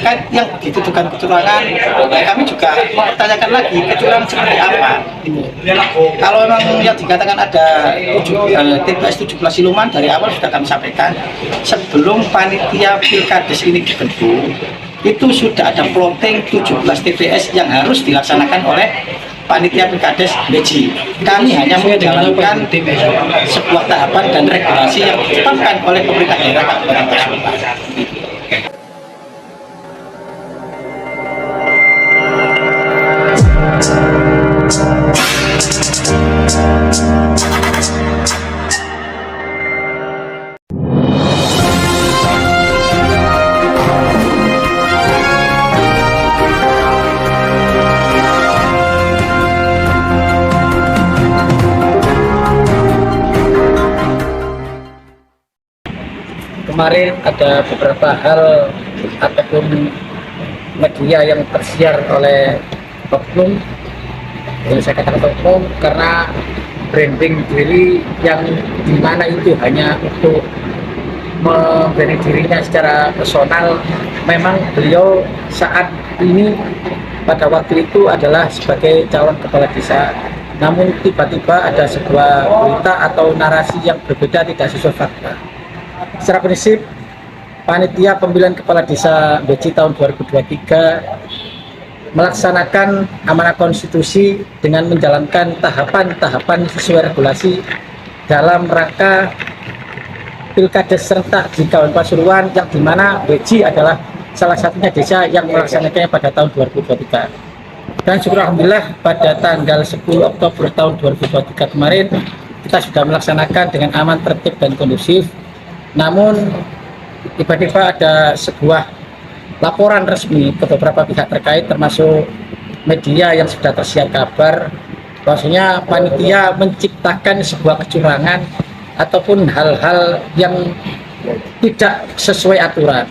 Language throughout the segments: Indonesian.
terkait yang dituduhkan kecurangan, kami juga mempertanyakan lagi kecurangan seperti apa. Gitu. Kalau memang yang dikatakan ada TPS 17 siluman, dari awal sudah kami sampaikan sebelum panitia Pilkades ini dibentuk, itu sudah ada plotting 17 TPS yang harus dilaksanakan oleh panitia Pilkades Beji. Kami hanya menjalankan sebuah tahapan dan regulasi yang ditetapkan oleh pemerintah daerah Kabupaten Pasuruan. Kemarin ada beberapa hal ataupun media yang tersiar oleh oknum, yang saya katakan oknum karena branding diri yang dimana itu hanya untuk membranding dirinya secara personal. Memang beliau saat ini pada waktu itu adalah sebagai calon kepala desa, namun tiba-tiba ada sebuah berita atau narasi yang berbeda tidak sesuai fakta. Secara prinsip, panitia pemilihan kepala desa Beji tahun 2023 melaksanakan amanah konstitusi dengan menjalankan tahapan-tahapan sesuai regulasi dalam rangka Pilkades serentak di Kabupaten Pasuruan, yang dimana Beji adalah salah satunya desa yang melaksanakannya pada tahun 2023. Dan syukur alhamdulillah pada tanggal 10 Oktober tahun 2023 kemarin kita sudah melaksanakan dengan aman, tertib, dan kondusif. Namun tiba-tiba ada sebuah laporan resmi ke beberapa pihak terkait termasuk media yang sudah tersiar kabar bahwasanya panitia menciptakan sebuah kecurangan ataupun hal-hal yang tidak sesuai aturan.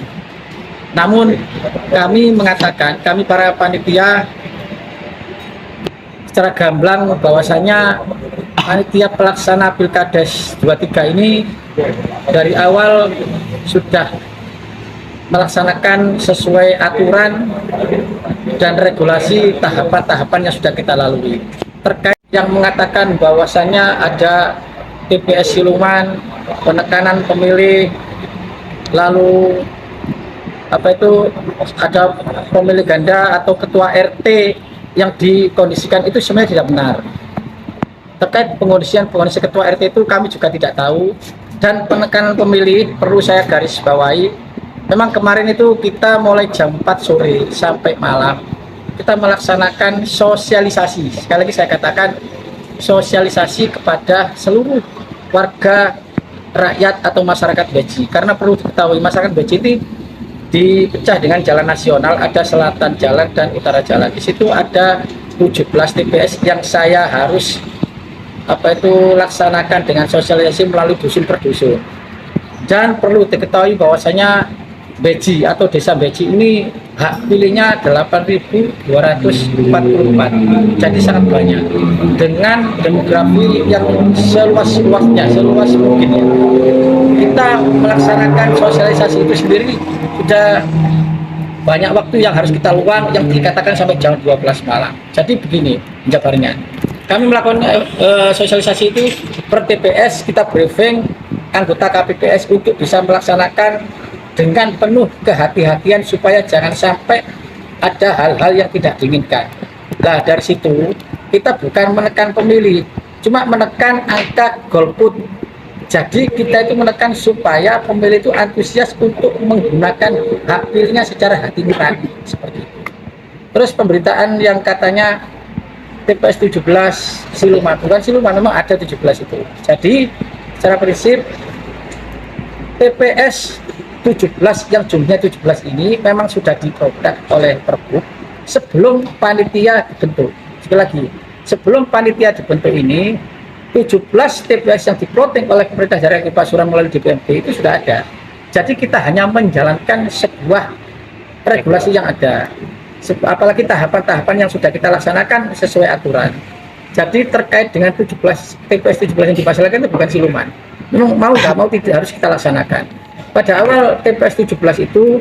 Namun kami mengatakan, kami para panitia secara gamblang bahwasanya panitia pelaksana Pilkades 23 ini dari awal sudah melaksanakan sesuai aturan dan regulasi tahapan-tahapan yang sudah kita lalui. Terkait yang mengatakan bahwasanya ada TPS siluman, penekanan pemilih, lalu ada pemilih ganda atau ketua RT yang dikondisikan, itu sebenarnya tidak benar. Terkait pengondisian ketua RT itu kami juga tidak tahu. Dan penekanan pemilih perlu saya garis bawahi, memang kemarin itu kita mulai jam 4 sore sampai malam kita melaksanakan sosialisasi. Sekali lagi saya katakan sosialisasi kepada seluruh warga, rakyat atau masyarakat Beji. Karena perlu diketahui masyarakat Beji ini dipecah dengan jalan nasional, ada selatan jalan dan utara jalan. Di situ ada 17 TPS yang saya harus laksanakan dengan sosialisasi melalui dusun per dusun. Dan perlu diketahui bahwasanya Beji atau desa Beji ini hak pilihnya 8.244, jadi sangat banyak dengan demografi yang seluas-luasnya, seluas mungkin ya. Kita melaksanakan sosialisasi itu sendiri sudah banyak waktu yang harus kita luang, yang dikatakan sampai jam 12 malam. Jadi begini jabarnya, kami melakukan sosialisasi itu per TPS, kita briefing anggota KPPS untuk bisa melaksanakan dengan penuh kehati-hatian supaya jangan sampai ada hal-hal yang tidak diinginkan. Nah dari situ kita bukan menekan pemilih, cuma menekan angka golput. Jadi kita itu menekan supaya pemilih itu antusias untuk menggunakan hak pilihnya secara hati nurani seperti itu. Terus pemberitaan yang katanya TPS 17 siluman, bukan siluman, memang ada 17 itu. Jadi secara prinsip TPS 17 yang jumlahnya 17 ini memang sudah diproduk oleh Pergub sebelum panitia dibentuk. Sekali lagi, sebelum panitia dibentuk ini 17 TPS yang diplotting oleh pemerintah daerah Pasuruan melalui DPMP itu sudah ada. Jadi kita hanya menjalankan sebuah regulasi yang ada. Apalagi tahapan-tahapan yang sudah kita laksanakan sesuai aturan. Jadi terkait dengan 17 TPS 17 yang dipasalkan itu bukan siluman. Memang mau nggak mau tidak harus kita laksanakan. Pada awal TPS 17 itu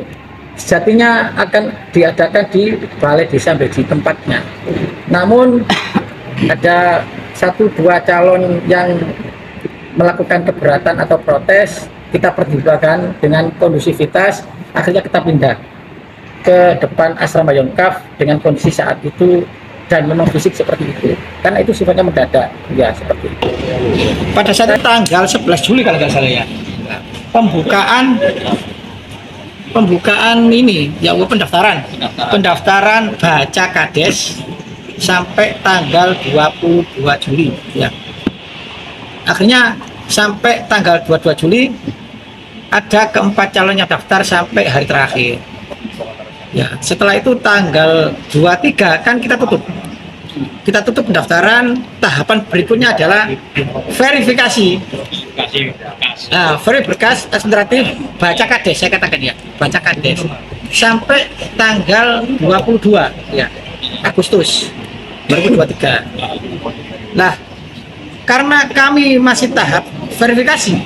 sejatinya akan diadakan di balai desa Beji tempatnya. Namun ada 1-2 calon yang melakukan keberatan atau protes, kita pertimbangkan dengan kondusivitas, akhirnya kita pindah ke depan asrama Yonkaf dengan kondisi saat itu dan memang fisik seperti itu, karena itu sifatnya mendadak ya, seperti itu. Pada saat itu tanggal 11 Juli kalau nggak salah ya, pembukaan ini ya pendaftaran baca kades sampai tanggal 22 Juli ya. Akhirnya sampai tanggal 22 Juli ada keempat calon yang daftar sampai hari terakhir. Ya, setelah itu tanggal 23 kan kita tutup. Kita tutup pendaftaran. Tahapan berikutnya adalah verifikasi. Nah, berkas administratif baca kades, saya katakan ya, baca kades sampai tanggal 22 ya, Agustus 2023. Nah, karena kami masih tahap verifikasi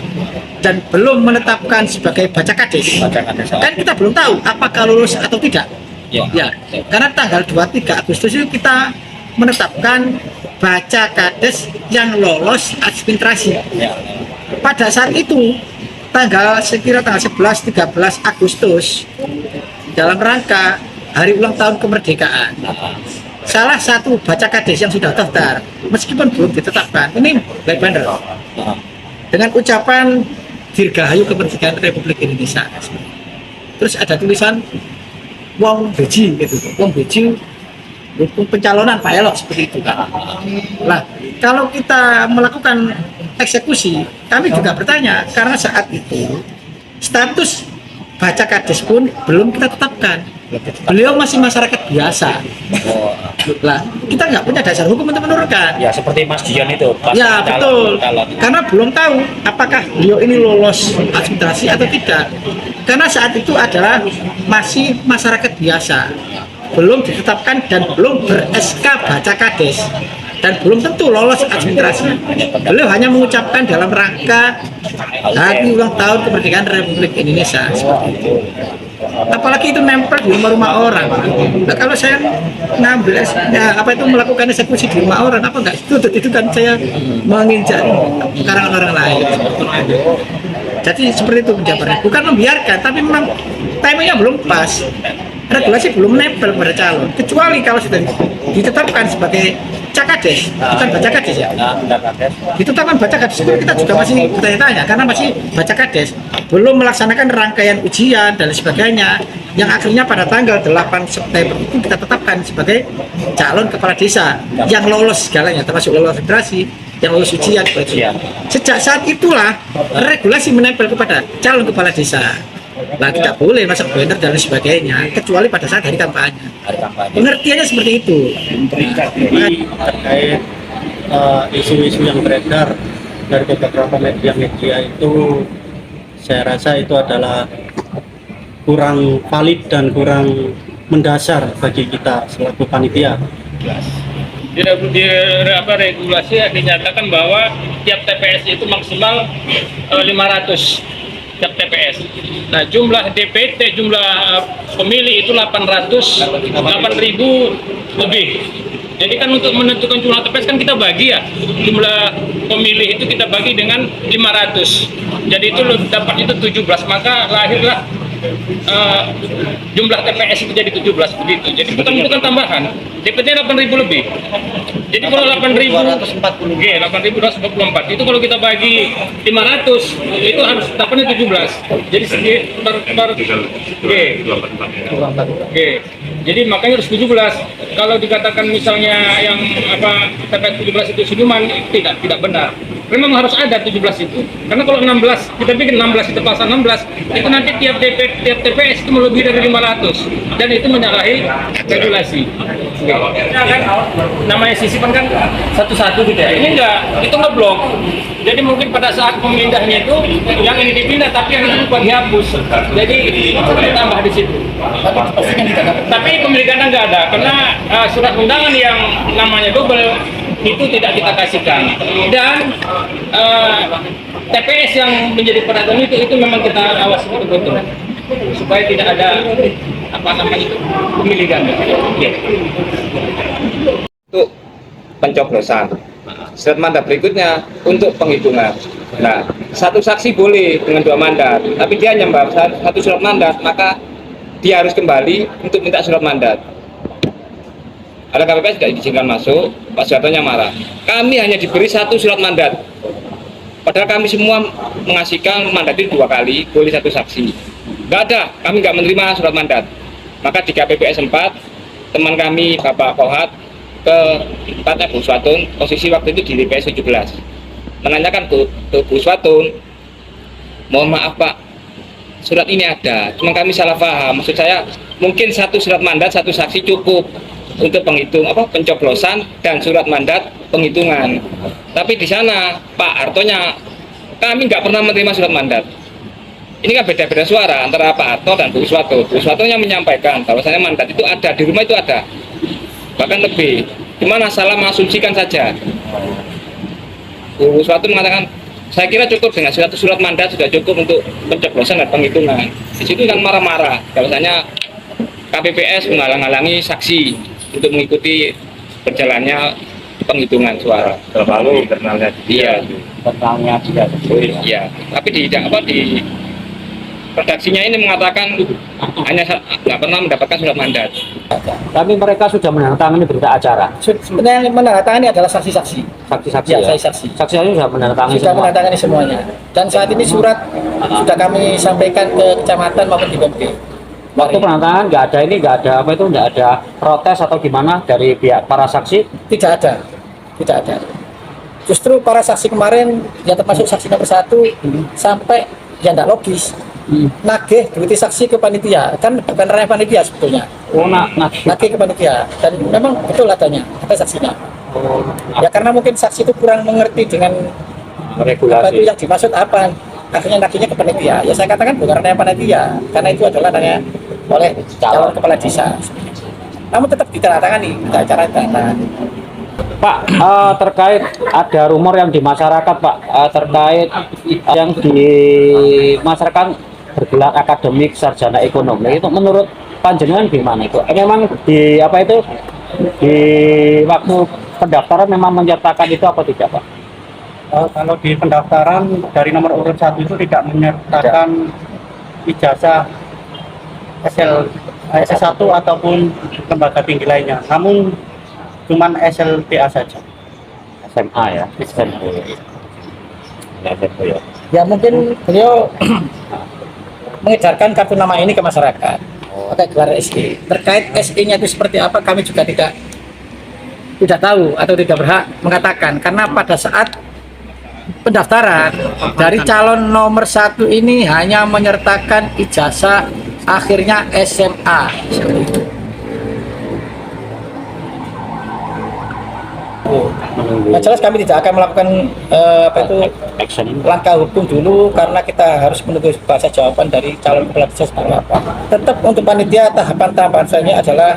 dan belum menetapkan sebagai baca kades, kan kita belum tahu apakah lulus atau tidak. Ya, karena tanggal 23 Agustus itu kita menetapkan baca kades yang lolos administrasi. Pada saat itu sekira tanggal 11-13 Agustus dalam rangka hari ulang tahun kemerdekaan, salah satu baca kades yang sudah daftar meskipun belum ditetapkan ini baik benar dengan ucapan Dirgahayu Kemerdekaan Republik Indonesia, terus ada tulisan Wong Beji gitu, Wong Beji hukum pencalonan Pak Elok, seperti itu kan. Nah, kalau kita melakukan eksekusi, kami juga bertanya karena saat itu status baca kades pun belum kita tetapkan. Beliau masih masyarakat biasa. Lah, kita nggak punya dasar hukum untuk menurunkan. Ya, seperti Mas Dian itu. Ya, betul. Karena belum tahu apakah beliau ini lolos administrasi atau tidak. Karena saat itu adalah masih masyarakat biasa, belum ditetapkan dan belum ber-SK baca kades dan belum tentu lolos administrasi. Beliau hanya mengucapkan dalam rangka hari ulang tahun kemerdekaan Republik Indonesia, seperti itu. Apalagi itu nempel di rumah-rumah orang. Nah, kalau saya ngambil melakukan eksekusi di rumah orang, apa enggak itu kan saya menginjak karangan orang lain. Jadi seperti itu penjabarannya, bukan membiarkan, tapi memang timingnya belum pas. Regulasi belum menempel pada calon, kecuali kalau sudah ditetapkan sebagai cakades, bukan baca kades ya. Ditetapkan baca kades itu kita juga masih bertanya-tanya karena masih baca kades, belum melaksanakan rangkaian ujian dan sebagainya, yang akhirnya pada tanggal 8 September itu kita tetapkan sebagai calon kepala desa yang lolos segalanya, termasuk lolos federasi, yang lulus ujian. Sejak saat itulah regulasi menempel kepada calon kepala desa. Nah, tidak boleh masuk banner dan sebagainya kecuali pada saat hari kampanye. Pengertiannya seperti itu. Terkait isu-isu yang beredar dari beberapa media-media itu, saya rasa itu adalah kurang valid dan kurang mendasar bagi kita selaku panitia. Di regulasi dinyatakan bahwa tiap TPS itu maksimal 500 tiap TPS. Nah, jumlah DPT, jumlah pemilih itu 8.000 lebih. Jadi kan untuk menentukan jumlah TPS kan kita bagi ya, jumlah pemilih itu kita bagi dengan 500. Jadi itu dapat itu 17, maka lahirlah jumlah TPS itu jadi 17 begitu. Jadi bukan tambahan. DPT 8.000 lebih. Jadi kalau 8.244 itu kalau kita bagi 500 itu harus dapatnya 17. Jadi sekitar Jadi makanya harus 17. Kalau dikatakan misalnya yang TPS 17 itu senyuman, tidak benar. Memang harus ada 17 itu. Karena kalau 16, kita bikin 16 itu pasal 16, itu nanti tiap TPS itu melebihi dari 500 dan itu menyalahi regulasi. Kan namanya sisipan kan satu-satu gitu ya. Ini enggak, itu ngeblok. Jadi mungkin pada saat pemindahnya itu yang ini dipindah tapi yang itu lupa dihapus. Jadi ditambah di situ. Tapi pemilikannya nggak ada karena surat undangan yang namanya double itu tidak kita kasihkan, dan TPS yang menjadi peraturan itu memang kita awasi betul-betul. supaya tidak ada apa namanya itu pemilihan. Ya. Untuk pencoblosan. Surat mandat berikutnya untuk penghitungan. Nah, satu saksi boleh dengan 2 mandat, tapi dia hanya membawa satu surat mandat, maka dia harus kembali untuk minta surat mandat. Ada KPPS tidak diizinkan masuk, Pak Soehartonya marah. Kami hanya diberi 1 surat mandat. Padahal kami semua mengasihkan mandat itu 2 kali, boleh 1 saksi. Nggak ada, kami nggak menerima surat mandat. Maka di KPPS 4, teman kami Bapak Pohat ke tempatnya Bu Swatun, posisi waktu itu di TPS 17. Menanyakan ke Bu Swatun, mohon maaf Pak, surat ini ada, cuma kami salah paham. Maksud saya, mungkin 1 surat mandat, 1 saksi cukup untuk pencoblosan dan surat mandat penghitungan. Tapi di sana Pak Hartonya, kami nggak pernah menerima surat mandat. Ini kan beda-beda suara antara Pak Harto dan Bu Swatun. Bu Swatun yang menyampaikan bahwasanya mandat itu ada, di rumah itu ada, bahkan lebih. Gimana salah mengasumsikan saja. Bu Swatun mengatakan, saya kira cukup dengan surat mandat sudah cukup untuk pencoblosan dan penghitungan. Di situ kan marah-marah, bahwasanya KPPS menghalang-halangi saksi untuk mengikuti berjalannya penghitungan suara. Terlalu internalnya Iya, Tentangnya tidak iya. Tapi di redaksinya ini mengatakan hanya nggak pernah mendapatkan surat mandat. Tapi mereka sudah menandatangani berita acara. Sebenarnya yang menandatangani adalah saksi-saksi. Saksi-saksi Ya, ya. saksi-saksi. Saksi-saksi sudah menandatangani Sudah semua. menandatangani semuanya. Dan saat ini surat sudah kami sampaikan ke kecamatan maupun di BMK. Waktu penandatangan nggak ada protes atau gimana dari pihak para saksi. Tidak ada, tidak ada. Justru para saksi kemarin yang termasuk saksi nomor 1 sampai yang tidak logis nagih duit saksi ke panitia, kan bukan ranah panitia sebetulnya. Nagih ke panitia, dan memang betul adanya, ada saksinya. Ya karena mungkin saksi itu kurang mengerti dengan apa itu Regulasi. yang dimaksud apa, akhirnya nagihnya ke panitia. Ya saya katakan bukan ranah panitia, karena itu adalah ranah oleh calon kepala desa. Namun tetap ditandatangani, tidak acara ditandatangani. Pak, terkait ada rumor yang di masyarakat Pak, terkait yang di masyarakat bergelar akademik sarjana ekonomi itu menurut panjenengan gimana itu? Memang di di waktu pendaftaran memang menyertakan itu apa tidak Pak? Kalau di pendaftaran dari nomor urut 1 itu tidak menyertakan ijazah S1 ataupun lembaga tinggi lainnya, namun cuman SLTA saja. SMA ya. SMA. Ya mungkin beliau mengedarkan kartu nama ini ke masyarakat pakai gelar SI. Terkait SI-nya itu seperti apa kami juga tidak tahu atau tidak berhak mengatakan, karena pada saat pendaftaran dari calon nomor 1 ini hanya menyertakan ijazah akhirnya SMA seperti itu. Yang jelas kami tidak akan melakukan langkah hukum dulu, karena kita harus menunggu bahasa jawaban dari calon kepala desa seperti apa. Tetap untuk panitia tahapan-tahapan selanjutnya adalah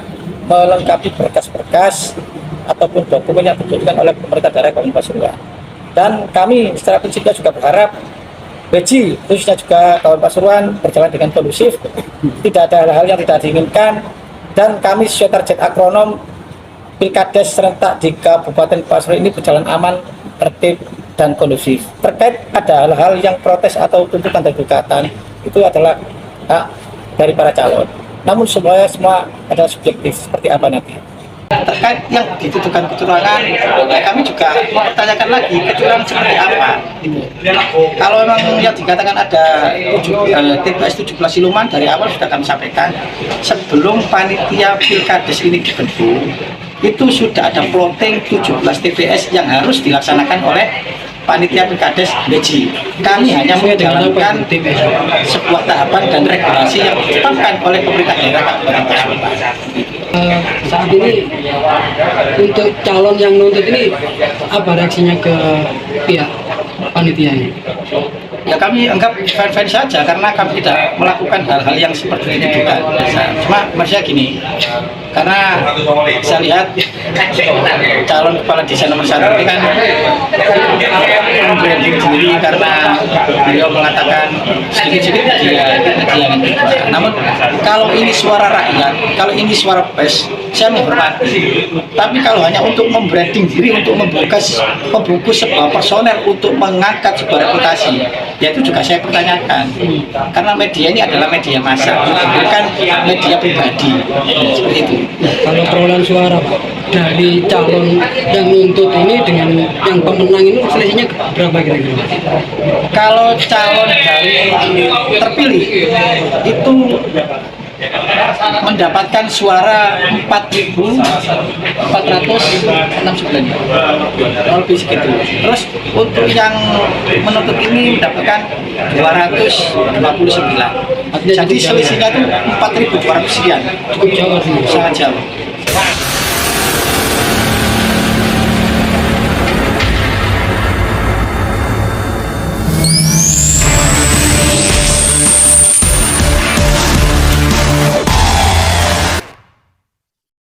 melengkapi berkas-berkas ataupun dokumen yang dibutuhkan oleh pemerintah daerah Kabupaten Pasuruan. Dan kami secara prinsipnya juga berharap Beji, khususnya juga Kabupaten Pasuruan, berjalan dengan kondusif, tidak ada hal-hal yang tidak diinginkan, dan kami sesuai target akronom Pilkades serentak di Kabupaten Pasuruan ini berjalan aman, tertib, dan kondusif. Terkait ada hal-hal yang protes atau tuntutan dan gugatan, itu adalah hak dari para calon. Namun semua adalah subjektif, seperti apa nanti. Terkait yang dituduhkan kecurangan, kami juga mempertanyakan lagi kecurangan seperti apa. Kalau memang yang dikatakan ada TPS 17 siluman, dari awal sudah kami sampaikan, sebelum panitia Pilkades ini dibentuk, itu sudah ada plotting 17 TPS yang harus dilaksanakan oleh panitia Pilkades Beji. Kami hanya menjalankan sebuah tahapan dan regulasi yang ditetapkan oleh pemerintah daerah Kabupaten Pasuruan. Saat ini untuk calon yang nuntut ini apa reaksinya ke pihak panitia ini? Ya kami anggap fair-fair saja, karena kami tidak melakukan hal-hal yang seperti itu juga. Cuma maksudnya gini, karena saya lihat calon kepala desa nomor 1 ini kan membranding diri karena beliau mengatakan sedikit-sedikit dia. Namun kalau ini suara rakyat, kalau ini suara pers, saya menghormati. Tapi kalau hanya untuk membranding diri, untuk membungkus sebuah personel untuk mengangkat sebuah reputasi, ya itu juga saya pertanyakan. Karena media ini adalah media massa, bukan media pribadi. Seperti itu. Kalau perolehan suara Pak dari calon yang nuntut ini dengan yang pemenang ini selisihnya berapa kira-kira? Kalau calon dari terpilih itu mendapatkan suara 4.469 lebih segitu. Terus untuk yang menuntut ini mendapatkan 229. Jadi selisihnya itu 4.200 sekian. Cukup jauh sih. Sangat jauh.